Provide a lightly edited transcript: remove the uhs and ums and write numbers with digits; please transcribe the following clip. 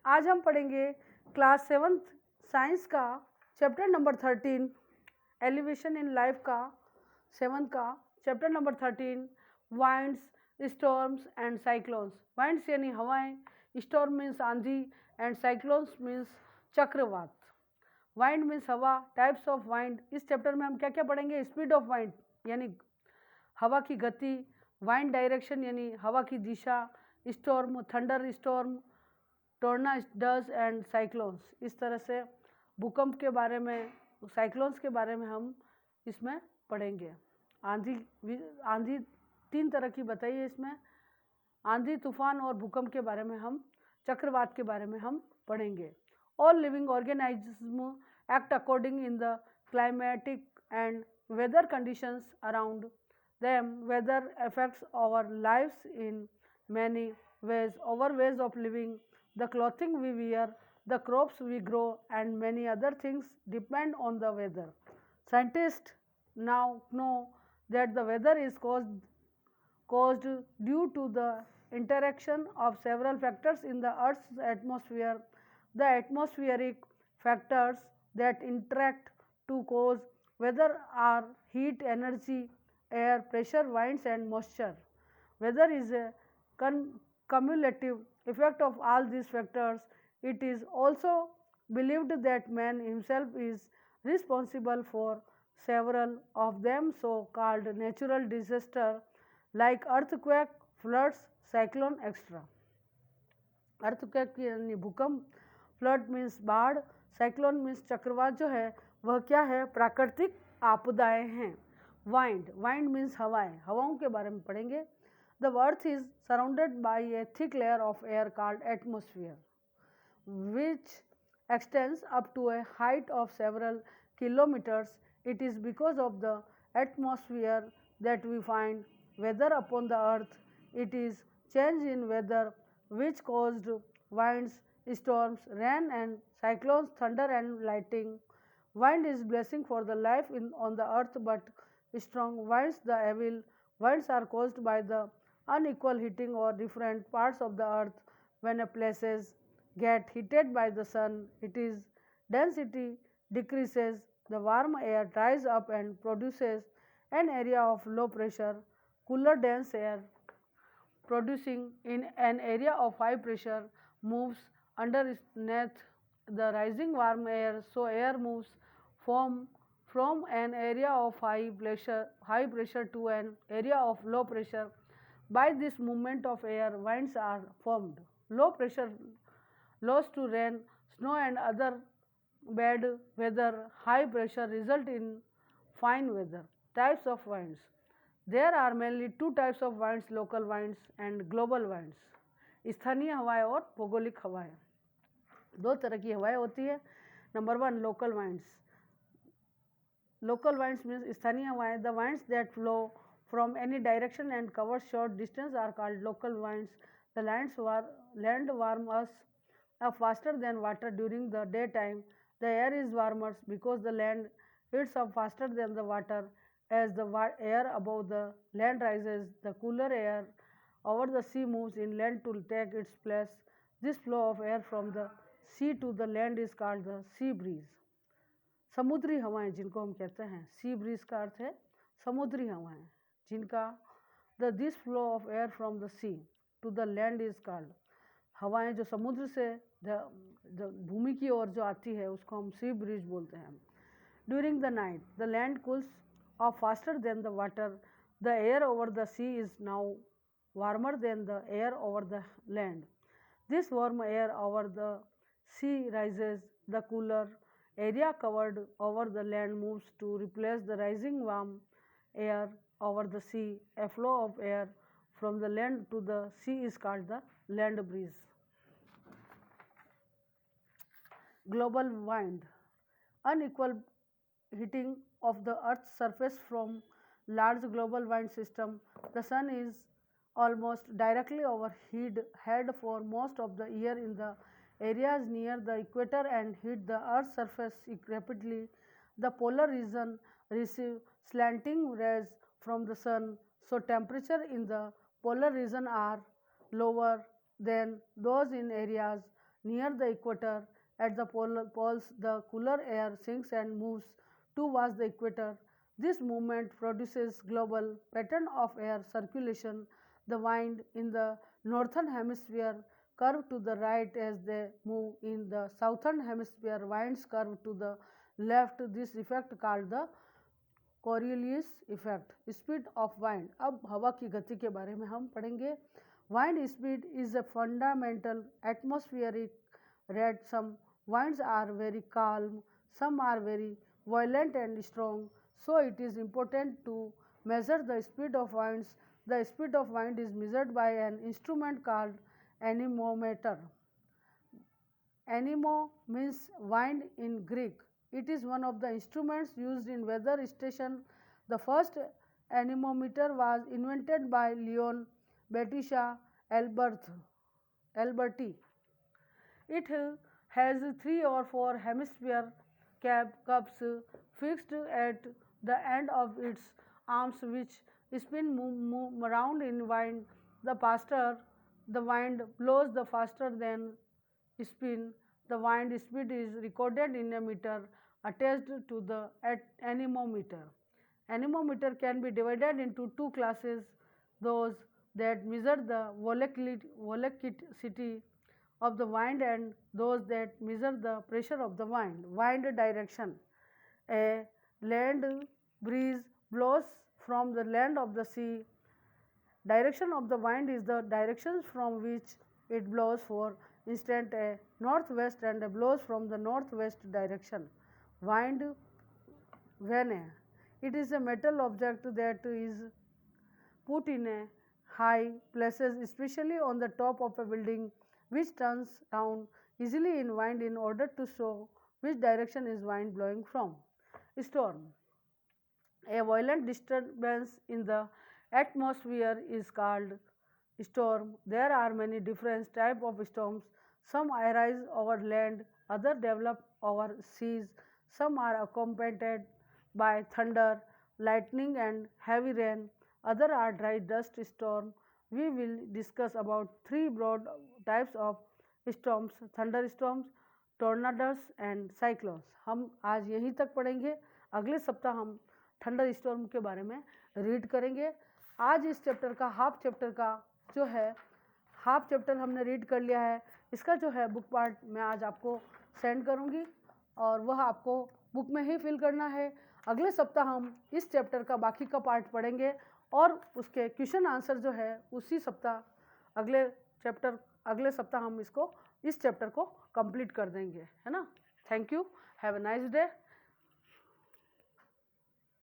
आज हम पढ़ेंगे क्लास 7th साइंस का chapter number 13 elevation in life का 7th का chapter number 13 winds, storms and cyclones. Winds यानी हवाएं, स्टॉर्म मीन्स आंधी एंड साइक्लोन्स मीन्स चक्रवात। वाइंड मीन्स हवा, टाइप्स ऑफ वाइंड। इस चैप्टर में हम क्या क्या पढ़ेंगे? स्पीड ऑफ वाइंड यानी हवा की गति, वाइंड डायरेक्शन यानी हवा की दिशा, storm, thunderstorm, tornadoes and cyclones. इस तरह से भूकंप के बारे में, साइक्लोन्स के बारे में हम इसमें पढ़ेंगे। आंधी 3 तरह की बताई है इसमें। आंधी, तूफान और भूकंप के बारे में हम, चक्रवात के बारे में हम पढ़ेंगे। All living organism act according in the climatic and weather conditions around them. Weather affects our lives in many ways. Our ways of living, the clothing we wear, the crops we grow, and many other things depend on the weather. Scientists now know that the weather is caused due to the interaction of several factors in the Earth's atmosphere. The atmospheric factors that interact to cause weather are heat, energy, air, pressure, winds and moisture. Weather is a cumulative effect of all these factors. It is also believed that man himself is responsible for several of them, so called natural disaster like earthquake, floods, cyclone, etc. Earthquake यानी भूकंप, flood means बाढ़, cyclone means चक्रवात जो है वह क्या है? प्राकृतिक आपदाएं हैं। वाइंड मीन्स हवाएं, हवाओं के बारे में पढ़ेंगे। The earth is surrounded by A thick layer of air called atmosphere which extends up to a height of several kilometers. It is because of the atmosphere that we find weather upon the earth. It is change in weather which caused winds, storms, rain and cyclones, thunder and lightning. Wind is blessing for the life on the earth, but strong winds, the evil winds, are caused by the unequal heating or different parts of the earth. When a places get heated by the sun, its density decreases, the warm air dries up and produces an area of low pressure, cooler dense air producing in an area of high pressure moves underneath the rising warm air, so air moves from an area of high pressure to an area of low pressure. By this movement of air, winds are formed. Low pressure loss to rain, snow and other bad weather. High pressure result in fine weather. Types of winds. There are mainly 2 types of winds, local winds and global winds. स्थानीय हवाएं और भौगोलिक हवाएं। 2 तरह की हवाएं होती है। Number 1 local winds. Local winds means स्थानीय हवाएं. The winds that flow from any direction and cover short distance are called local winds. The land warms up faster than water during the daytime. The air is warmer because the land heats up faster than the water. As the air above the land rises, the cooler air over the sea moves inland to take its place. This flow of air from the sea to the land is called the sea breeze. समुद्री हवाएं जिनको हम कहते हैं, sea breeze का अर्थ है समुद्री हवाएं, जिनका this flow of air from the sea to the land is called. हवाएं जो समुद्र से भूमि की ओर जो आती है उसको हम सी ब्रीज बोलते हैं। During the night the land cools off faster than the water. The air over the sea is now warmer than the air over the land. This warm air over the sea rises. The cooler area covered over the land moves to replace the rising warm air over the sea. A flow of air from the land to the sea is called the land breeze. Global wind. Unequal heating of the earth's surface from large global wind system. The sun is almost directly overhead for most of the year in the areas near the equator and heat the earth's surface rapidly. The polar region receive slanting rays from the sun, so temperature in the polar region are lower than those in areas near the equator. At the poles, the cooler air sinks and moves towards the equator. This movement produces global pattern of air circulation. The wind in the northern hemisphere curve to the right as they move. In the southern hemisphere, winds curve to the left. This effect called the Coriolis effect. Speed of wind. अब हवा की गति के बारे में हम पढ़ेंगे. Wind speed is a fundamental atmospheric rate. Some winds are very calm, some are very violent and strong, so it is important to measure the speed of winds. The speed of wind is measured by an instrument called anemometer. Anemo means wind in Greek. It is one of the instruments used in weather station. The first anemometer was invented by Leon Battista Alberti. It has 3 or 4 hemisphere cups fixed at the end of its arms which spin move around in wind. The faster the wind blows, the faster than spin. The wind speed is recorded in a meter attached to the anemometer. Anemometer can be divided into 2 classes: those that measure the velocity of the wind and those that measure the pressure of the wind. Wind direction. A land breeze blows from the land of the sea. Direction of the wind is the direction from which it blows. For instance, a northwest and a blows from the northwest direction. Wind vane. It is a metal object that is put in a high places, especially on the top of a building, which turns down easily in wind in order to show which direction is wind blowing from. Storm. A violent disturbance in the atmosphere is called storm. There are many different types of storms. Some arise over land, others develop over seas. Some are accompanied by thunder, lightning and heavy rain. Others are dry dust storm. We will discuss about 3 broad types of storms: thunderstorms, tornadoes and cyclones. हम आज यहीं तक पढ़ेंगे. अगले सप्ताह हम thunder storm के बारे में रीड करेंगे. आज इस चैप्टर का हाफ चैप्टर का जो है हाफ चैप्टर हमने रीड कर लिया है. इसका जो है बुक पार्ट मैं आज आपको सेंड करूंगी और वह आपको बुक में ही फिल करना है. अगले सप्ताह हम इस चैप्टर का बाकी का पार्ट पढ़ेंगे और उसके क्वेश्चन आंसर जो है उसी सप्ताह अगले सप्ताह हम इस चैप्टर को कंप्लीट कर देंगे, है ना. Thank you. Have a nice day.